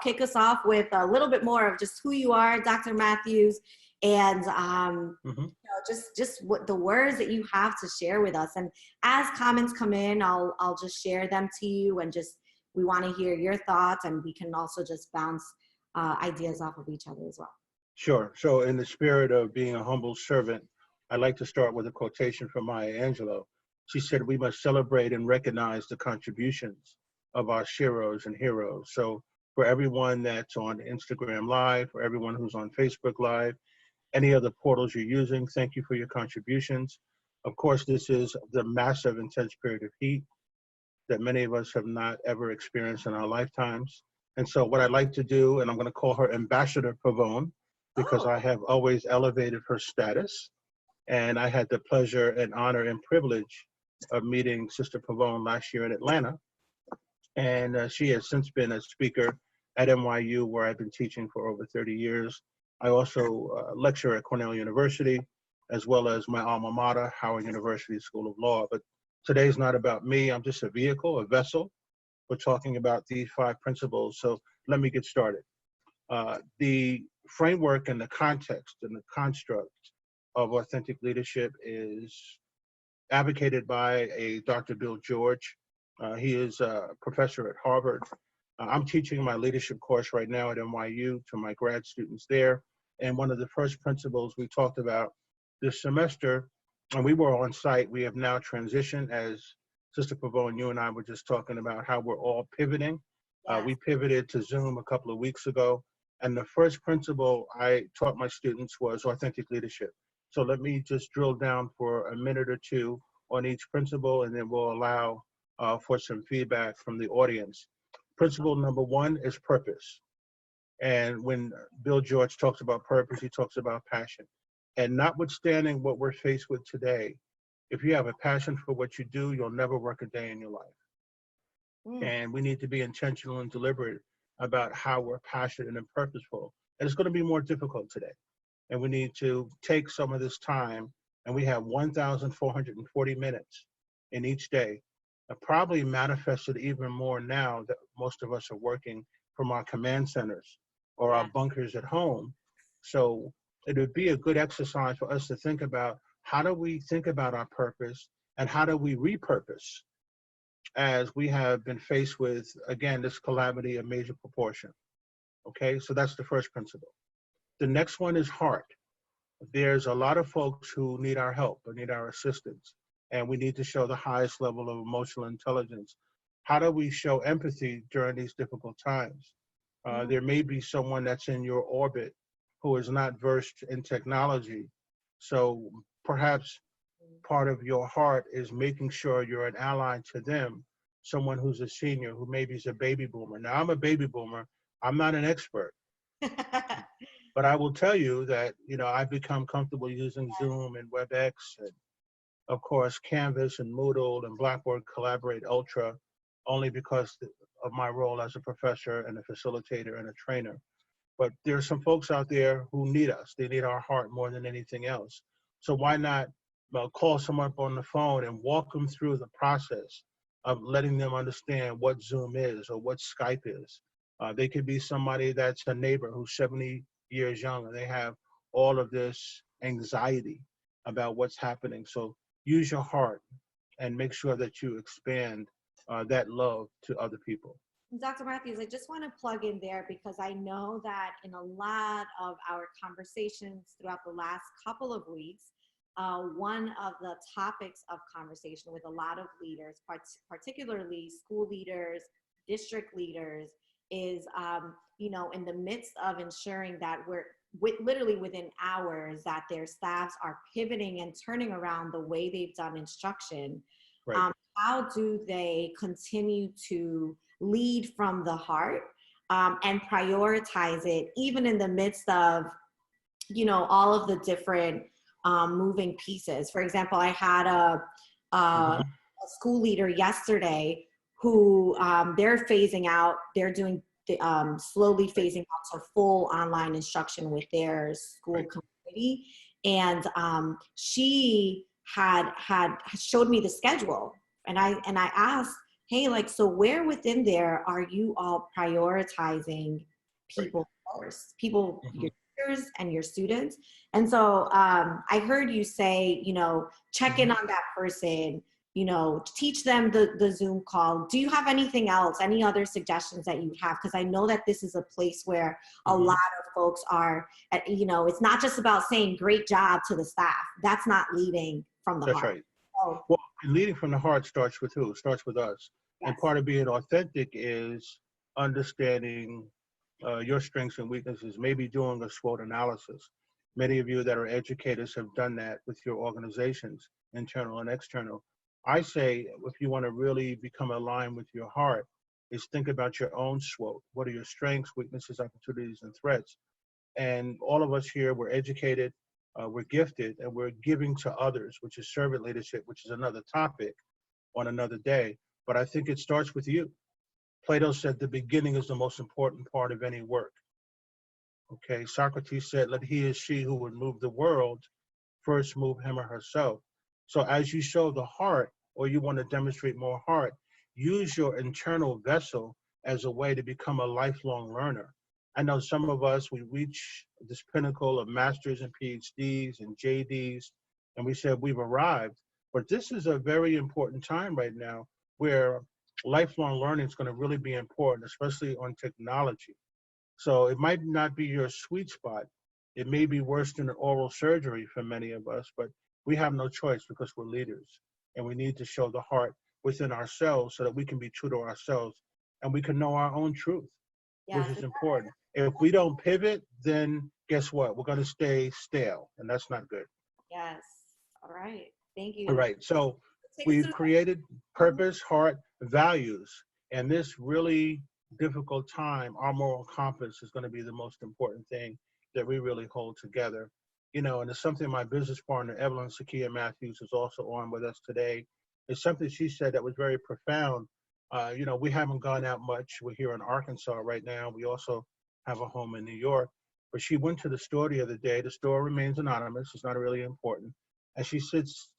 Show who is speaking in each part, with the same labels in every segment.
Speaker 1: kick us off with a little bit more of just who you are, Dr. Matthews, and just what the words that you have to share with us. And as comments come in, I'll just share them to you, and just we want to hear your thoughts, and we can also just bounce ideas off of each other as well.
Speaker 2: Sure. So in the spirit of being a humble servant, I'd like to start with a quotation from Maya Angelou. She said, "We must celebrate and recognize the contributions of our sheroes and heroes." So for everyone that's on Instagram Live, for everyone who's on Facebook Live, any other portals you're using, thank you for your contributions. Of course, this is the massive, intense period of heat that many of us have not ever experienced in our lifetimes. And so what I'd like to do, and I'm going to call her Ambassador Pavone, because I have always elevated her status. And I had the pleasure and honor and privilege of meeting Sister Pavone last year in Atlanta. And she has since been a speaker at NYU, where I've been teaching for over 30 years. I also lecture at Cornell University, as well as my alma mater, Howard University School of Law. But today's not about me. I'm just a vehicle, a vessel. We're talking about these 5 principles. So let me get started. The framework and the context and the construct of authentic leadership is advocated by a Dr. Bill George. He is a professor at Harvard. I'm teaching my leadership course right now at NYU to my grad students there. And one of the first principles we talked about this semester, and we were on site, we have now transitioned, as Sister Pavone, you and I were just talking about how we're all pivoting.
Speaker 1: Yes.
Speaker 2: We pivoted to Zoom a couple of weeks ago. And the first principle I taught my students was authentic leadership. So let me just drill down for a minute or two on each principle, and then we'll allow for some feedback from the audience. Principle number 1 is purpose. And when Bill George talks about purpose, he talks about passion. And notwithstanding what we're faced with today, if you have a passion for what you do, you'll never work a day in your life. And we need to be intentional and deliberate about how we're passionate and purposeful. And it's going to be more difficult today. And we need to take some of this time, and we have 1,440 minutes in each day, probably manifested even more now that most of us are working from our command centers or our bunkers at home. So it would be a good exercise for us to think about, how do we think about our purpose, and how do we repurpose, as we have been faced with, again, this calamity of major proportion. Okay, so that's the first principle. The next one is heart. There's a lot of folks who need our help or need our assistance, and we need to show the highest level of emotional intelligence. How do we show empathy during these difficult times? There may be someone that's in your orbit who is not versed in technology. So perhaps part of your heart is making sure you're an ally to them, someone who's a senior, who maybe is a baby boomer. Now, I'm a baby boomer. I'm not an expert. But I will tell you that, I've become comfortable using Zoom and WebEx, and of course, Canvas and Moodle and Blackboard Collaborate Ultra, only because of my role as a professor and a facilitator and a trainer. But there are some folks out there who need us. They need our heart more than anything else. So why not call someone up on the phone and walk them through the process of letting them understand what Zoom is or what Skype is. They could be somebody that's a neighbor who's 70 years young, and they have all of this anxiety about what's happening. So use your heart and make sure that you expand that love to other people.
Speaker 1: Dr. Matthews, I just want to plug in there, because I know that in a lot of our conversations throughout the last couple of weeks, one of the topics of conversation with a lot of leaders, particularly school leaders, district leaders, is, in the midst of ensuring that we're literally within hours that their staffs are pivoting and turning around the way they've done instruction.
Speaker 2: Right.
Speaker 1: How do they continue to lead from the heart and prioritize it, even in the midst of, all of the different moving pieces? For example, I had a school leader yesterday who they're phasing out, they're doing slowly phasing out to full online instruction with their school community. And she had showed me the schedule. And I asked, hey, like, so where within there are you all prioritizing
Speaker 2: Right.
Speaker 1: people first, people,
Speaker 2: Hmm.
Speaker 1: your teachers and your students? And so I heard you say, check in
Speaker 2: Hmm.
Speaker 1: on that person, teach them the Zoom call. Do you have anything else, any other suggestions that you have? Because I know that this is a place where a
Speaker 2: Hmm.
Speaker 1: lot of folks are, it's not just about saying great job to the staff. That's not leading from the
Speaker 2: That's
Speaker 1: heart.
Speaker 2: right.
Speaker 1: So,
Speaker 2: Well, and leading from the heart starts with who? It starts with us. And
Speaker 1: yes.
Speaker 2: part of being authentic is understanding your strengths and weaknesses, maybe doing a SWOT analysis. Many of you that are educators have done that with your organizations, internal and external. I say, if you want to really become aligned with your heart, is think about your own SWOT. What are your strengths, weaknesses, opportunities, and threats? And all of us here, we're educated, we're gifted, and we're giving to others, which is servant leadership, which is another topic on another day. But I think it starts with you. Plato said the beginning is the most important part of any work. Okay, Socrates said, let he or she who would move the world first move him or herself. So as you show the heart, or you want to demonstrate more heart, use your internal vessel as a way to become a lifelong learner. I know some of us, we reach this pinnacle of masters and PhDs and JDs, and we said we've arrived. But this is a very important time right now where lifelong learning is going to really be important, especially on technology. So it might not be your sweet spot. It may be worse than an oral surgery for many of us, but we have no choice because we're leaders. And we need to show the heart within ourselves so that we can be true to ourselves and we can know our own truth, which
Speaker 1: Yes.
Speaker 2: is important. If we don't pivot, then guess what? We're going to stay stale, and that's not good.
Speaker 1: Yes. All right. Thank
Speaker 2: All
Speaker 1: you.
Speaker 2: right. So
Speaker 1: Take us
Speaker 2: we've
Speaker 1: through.
Speaker 2: created
Speaker 1: Mhm.
Speaker 2: purpose, heart, values. And this really difficult time, our moral compass is going to be the most important thing that we really hold together. And it's something my business partner, Evelyn Sakia Matthews, is also on with us today. It's something she said that was very profound. We haven't gone out much. We're here in Arkansas right now. We also have a home in New York. But she went to the store the other day. The store remains anonymous. It's not really important, and she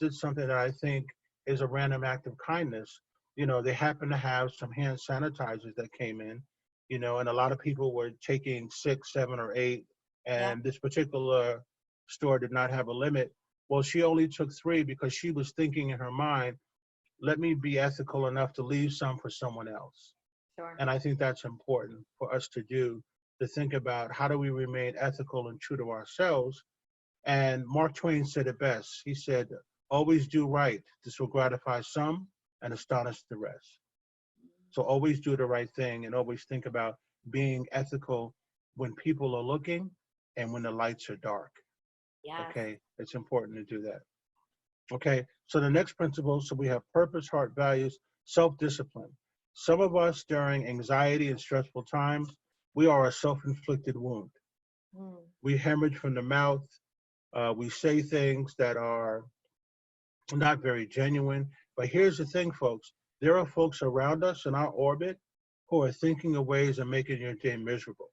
Speaker 2: did something that I think is a random act of kindness. They happen to have some hand sanitizers that came in, and a lot of people were taking 6, 7, or 8,
Speaker 1: Yeah.
Speaker 2: and this particular store did not have a limit. Well, she only took 3 because she was thinking in her mind, let me be ethical enough to leave some for someone else.
Speaker 1: Sure.
Speaker 2: And I think that's important for us to do, to think about how do we remain ethical and true to ourselves. And Mark Twain said it best. He said, always do right. This will gratify some and astonish the rest. So always do the right thing and always think about being ethical when people are looking and when the lights are dark.
Speaker 1: Yes.
Speaker 2: Okay, it's important to do that. Okay, so the next principle, so we have purpose, heart, values, self-discipline. Some of us during anxiety and stressful times, we are a self-inflicted wound.
Speaker 1: Mm.
Speaker 2: We hemorrhage from the mouth. We say things that are not very genuine. But here's the thing, folks. There are folks around us in our orbit who are thinking of ways of making your day miserable.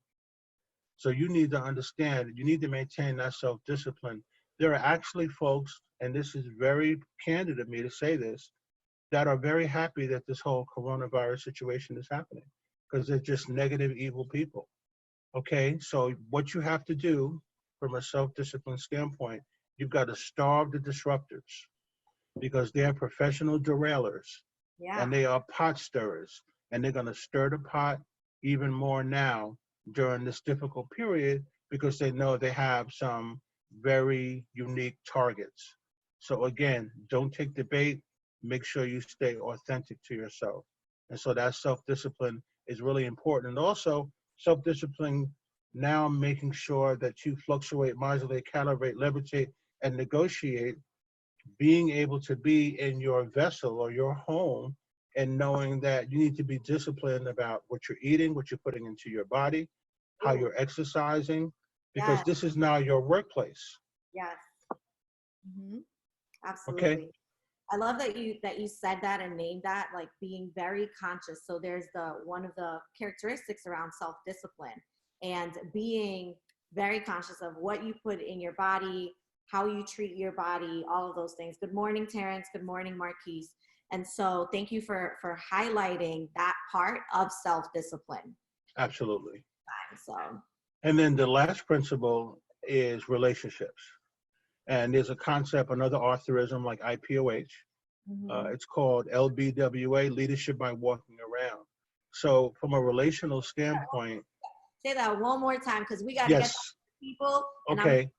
Speaker 2: So you need to understand, you need to maintain that self-discipline. There are actually folks, and this is very candid of me to say this, that are very happy that this whole coronavirus situation is happening because they're just negative, evil people. Okay, so what you have to do from a self-discipline standpoint, you've got to starve the disruptors because they're professional derailers
Speaker 1: Yeah.
Speaker 2: and they are pot stirrers. And they're going to stir the pot even more now during this difficult period because they know they have some very unique targets. So again, don't take the bait. Make sure you stay authentic to yourself. And so that self-discipline is really important. And also self-discipline now making sure that you fluctuate, modulate, calibrate, levitate, and negotiate, being able to be in your vessel or your home and knowing that you need to be disciplined about what you're eating, what you're putting into your body, how
Speaker 1: Ooh.
Speaker 2: you're exercising, because
Speaker 1: Yes.
Speaker 2: this is now your workplace.
Speaker 1: Yes. Hmm.
Speaker 2: Okay?
Speaker 1: Absolutely. I love that you said that and named that, like being very conscious. So there's the one of the characteristics around self-discipline and being very conscious of what you put in your body, how you treat your body, all of those things. Good morning, Terrence. Good morning, Marquise. And so thank you for highlighting that part of self-discipline.
Speaker 2: Absolutely.
Speaker 1: So,
Speaker 2: And then the last principle is relationships. And there's a concept, another authorism like IPOH. It's called LBWA, Leadership by Walking Around. So from a relational standpoint.
Speaker 1: Say that one more time, because we got to get people. And
Speaker 2: Okay.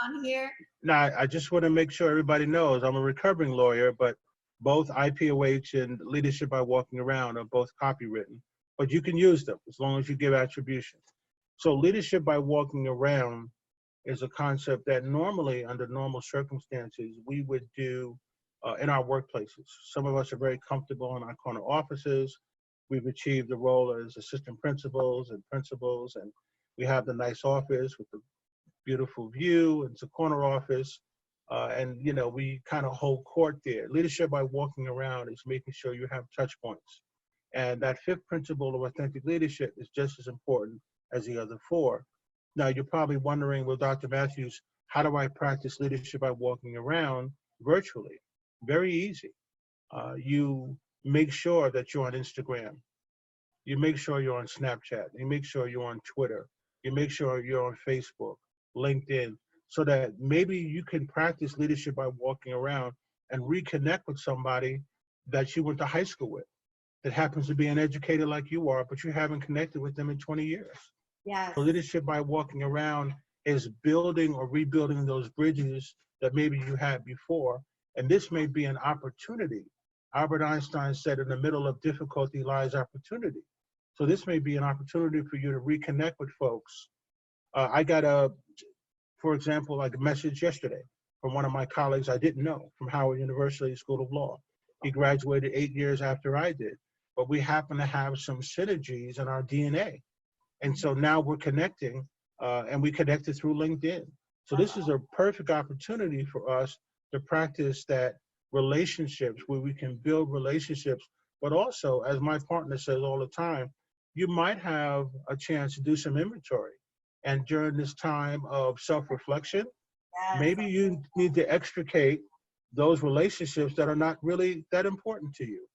Speaker 1: I'm on here.
Speaker 2: Now, I just want to make sure everybody knows I'm a recovering lawyer, but both IPOH and Leadership by Walking Around are both copywritten, but you can use them as long as you give attribution. So Leadership by Walking Around is a concept that normally, under normal circumstances, we would do in our workplaces. Some of us are very comfortable in our corner offices. We've achieved the role as assistant principals and principals, and we have the nice office with the beautiful view. It's a corner office, and we kind of hold court there. Leadership by walking around is making sure you have touch points. And that fifth principle of authentic leadership is just as important as the other four. Now, you're probably wondering, well, Dr. Matthews, how do I practice leadership by walking around virtually? Very easy. You make sure that you're on Instagram. You make sure you're on Snapchat. You make sure you're on Twitter. You make sure you're on Facebook, LinkedIn, so that maybe you can practice leadership by walking around and reconnect with somebody that you went to high school with, that happens to be an educator like you are, but you haven't connected with them in 20 years.
Speaker 1: Yes.
Speaker 2: So leadership by walking around is building or rebuilding those bridges that maybe you had before. And this may be an opportunity. Albert Einstein said, in the middle of difficulty lies opportunity. So this may be an opportunity for you to reconnect with folks. I got for example, like a message yesterday from one of my colleagues I didn't know from Howard University School of Law. He graduated 8 years after I did, but we happen to have some synergies in our DNA. And so now we're connecting, and we connected through LinkedIn. So this is a perfect opportunity for us to practice that relationships, where we can build relationships, but also, as my partner says all the time, you might have a chance to do some inventory. And during this time of self-reflection, maybe you need to extricate those relationships that are not really that important to you.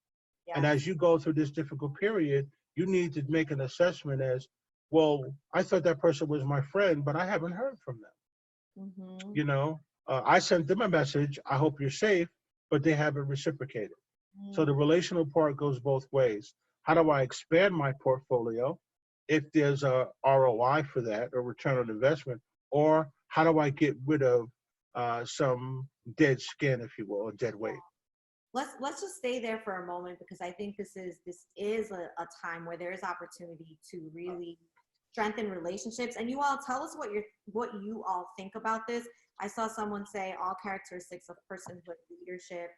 Speaker 2: Yes. And as you go through this difficult period, you need to make an assessment as, well, I thought that person was my friend, but I haven't heard from them. Mm-hmm. I sent them a message, I hope you're safe, but they haven't reciprocated. Mm-hmm. So the relational part goes both ways. How do I expand my portfolio if there's a ROI for that, or return on investment? Or how do I get rid of some dead skin, if you will, or dead weight?
Speaker 1: Let's just stay there for a moment, because I think this is a time where there is opportunity to really strengthen relationships. And you all tell us what you all think about this. I saw someone say all characteristics of personhood leadership,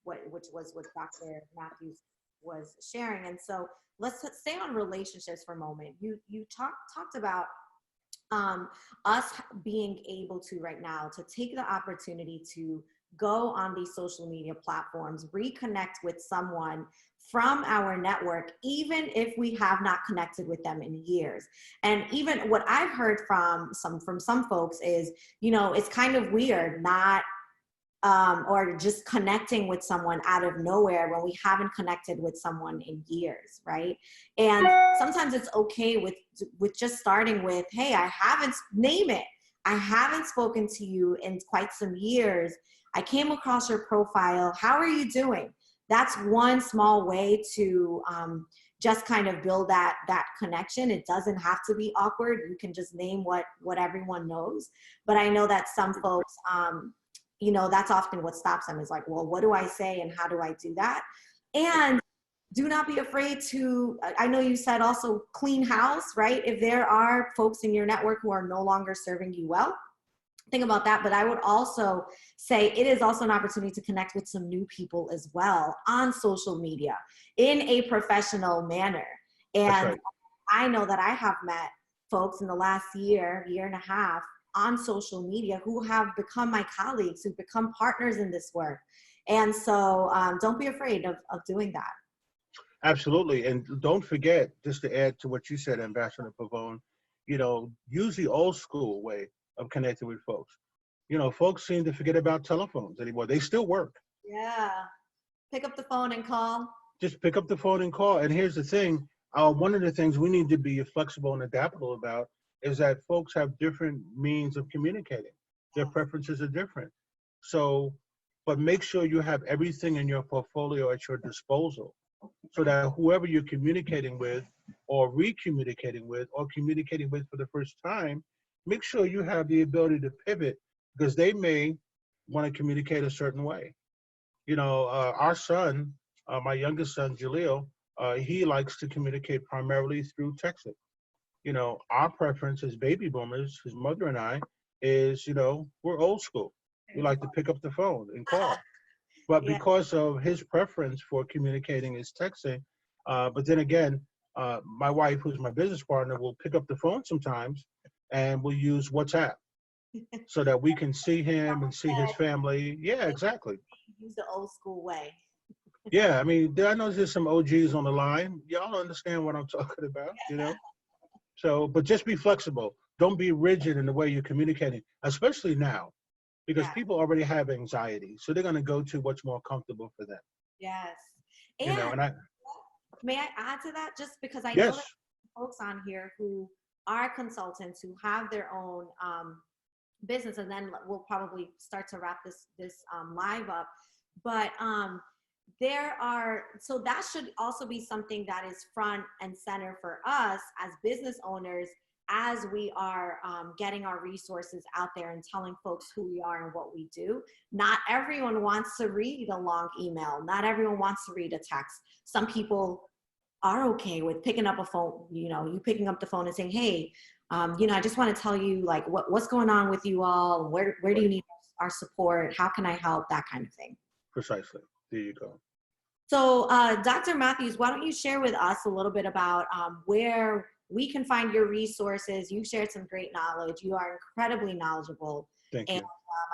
Speaker 1: which was what Dr. Matthews was sharing. And so let's stay on relationships for a moment. You talked about us being able to right now to take the opportunity to go on these social media platforms, reconnect with someone from our network, even if we have not connected with them in years. And even what I've heard from some folks is, it's kind of weird not or just connecting with someone out of nowhere when we haven't connected with someone in years, right? And sometimes it's okay with just starting with, hey, I haven't spoken to you in quite some years. I came across your profile. How are you doing? That's one small way to just kind of build that connection. It doesn't have to be awkward. You can just name what everyone knows. But I know that some folks, that's often what stops them, is like, well, what do I say and how do I do that? And do not be afraid to, I know you said also clean house, right? If there are folks in your network who are no longer serving you well, think about that. But I would also say it is also an opportunity to connect with some new people as well on social media in a professional manner. And right. I know that I have met folks in the last year and a half on social media who have become my colleagues, who've become partners in this work. And so don't be afraid of doing that.
Speaker 2: Absolutely. And don't forget, just to add to what you said, Ambassador Pavone, use the old school way of connecting with folks. Folks seem to forget about telephones anymore. They still work.
Speaker 1: Yeah. Pick up the phone and call.
Speaker 2: Just pick up the phone and call. And here's the thing. One of the things we need to be flexible and adaptable about is that folks have different means of communicating. Their preferences are different. So, but make sure you have everything in your portfolio at your disposal so that whoever you're communicating with or re-communicating with or communicating with for the first time, make sure you have the ability to pivot because they may want to communicate a certain way. You know, our son, my youngest son, Jaleel, he likes to communicate primarily through texting. You know, our preference as baby boomers, his mother and I, is, you know, we're old school. We like to pick up the phone and call. But
Speaker 1: Yeah.
Speaker 2: because of his preference for communicating is texting, but then again, my wife, who's my business partner, will pick up the phone sometimes and we'll use WhatsApp so that we can see him and see his family. Yeah, exactly.
Speaker 1: Use the old school way.
Speaker 2: Yeah, I mean, I know there's some OGs on the line. Y'all understand what I'm talking about, you know? So, but just be flexible. Don't be rigid in the way you're communicating, especially now, because
Speaker 1: Yeah.
Speaker 2: people already have anxiety. So they're going to go to what's more comfortable for them,
Speaker 1: Yes.
Speaker 2: you know?
Speaker 1: And
Speaker 2: And I,
Speaker 1: may I add to that? Just because I know
Speaker 2: yes,
Speaker 1: that folks on here who are consultants who have their own business, and then we'll probably start to wrap this live up. But there are, so that should also be something that is front and center for us as business owners as we are getting our resources out there and telling folks who we are and what we do. Not everyone wants to read a long email. Not everyone wants to read a text. Some people are okay with picking up a phone, you know, you picking up the phone and saying, hey, you know, I just want to tell you like what's going on with you all. Where do you need our support? How can I help? That kind of thing.
Speaker 2: precisely. There you go.
Speaker 1: So Dr. Matthews, why don't you share with us a little bit about where we can find your resources. You shared some great knowledge. You are incredibly knowledgeable.
Speaker 2: Thank
Speaker 1: And
Speaker 2: you.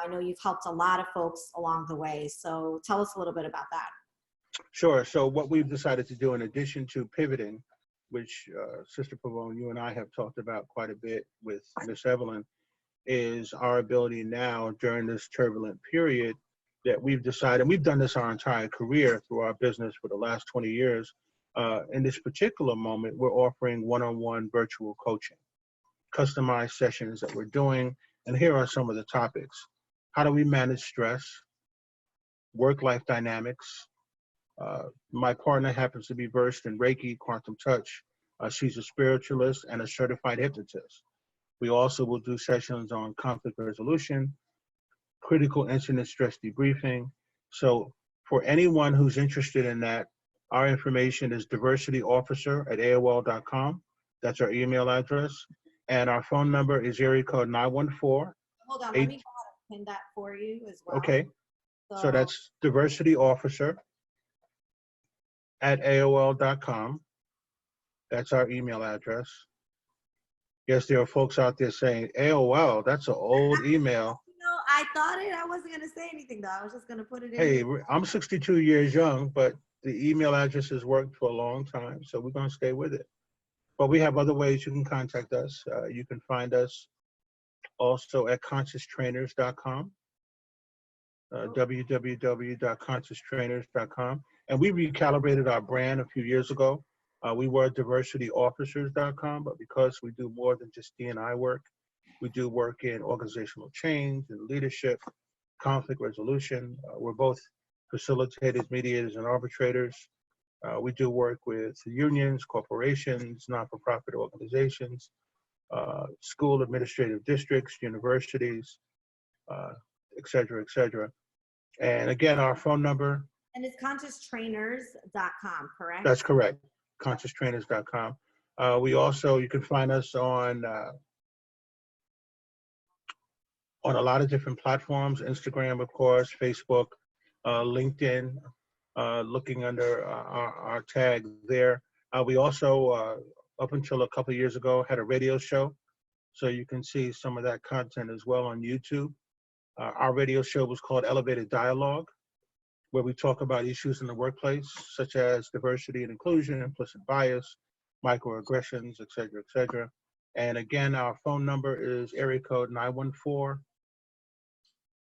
Speaker 1: I know you've helped a lot of folks along the way. So tell us a little bit about that.
Speaker 2: Sure. So what we've decided to do in addition to pivoting, which Sister Pavone, you and I have talked about quite a bit with Miss Evelyn, is our ability now during this turbulent period that we've decided, and we've done this our entire career through our business for the last 20 years. In this particular moment, we're offering one-on-one virtual coaching, customized sessions that we're doing. And here are some of the topics. How do we manage stress, work-life dynamics? My partner happens to be versed in Reiki, quantum touch. She's a spiritualist and a certified hypnotist. We also will do sessions on conflict resolution, critical incident stress debriefing. So for anyone who's interested in that, our information is diversityofficer@aol.com. That's our email address. And our phone number is area code 914.
Speaker 1: Hold on, let me go ahead and pin that for you as well.
Speaker 2: Okay, so
Speaker 1: So
Speaker 2: that's diversityofficer@aol.com. That's our email address. Yes, there are folks out there saying, AOL, that's an old email.
Speaker 1: you know, I thought it. I wasn't going to say anything, though. I was just going to put it in
Speaker 2: Hey,
Speaker 1: here.
Speaker 2: I'm 62 years young, but the email address has worked for a long time, so we're going to stay with it. But we have other ways you can contact us. You can find us also at conscioustrainers.com, www.conscioustrainers.com. And we recalibrated our brand a few years ago. We were diversityofficers.com, but because we do more than just D&I work, we do work in organizational change and leadership, conflict resolution. We're both facilitators, mediators, and arbitrators. We do work with unions, corporations, not-for-profit organizations, school administrative districts, universities, et cetera, et cetera. And again, our phone number.
Speaker 1: And it's conscioustrainers.com, correct?
Speaker 2: That's correct, conscioustrainers.com. We also, you can find us on a lot of different platforms, Instagram, of course, Facebook, LinkedIn, looking under our tag there. We also, up until a couple of years ago, had a radio show. So you can see some of that content as well on YouTube. Our radio show was called Elevated Dialogue, where we talk about issues in the workplace, such as diversity and inclusion, implicit bias, microaggressions, et cetera, et cetera. And again, our phone number is area code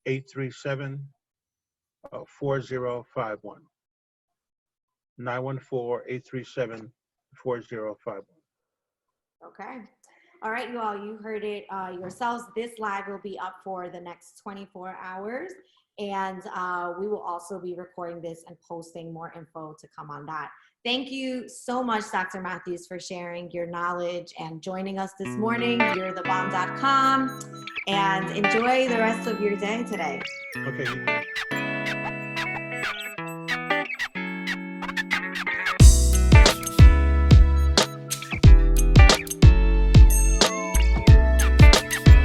Speaker 2: 914-837-4051. 914-837-4051.
Speaker 1: Okay. All right, you all, you heard it yourselves. This live will be up for the next 24 hours. And we will also be recording this and posting more info to come on that. Thank you so much, Dr. Matthews, for sharing your knowledge and joining us this morning. You'rethebomb.com. And enjoy the rest of your day today.
Speaker 2: Okay.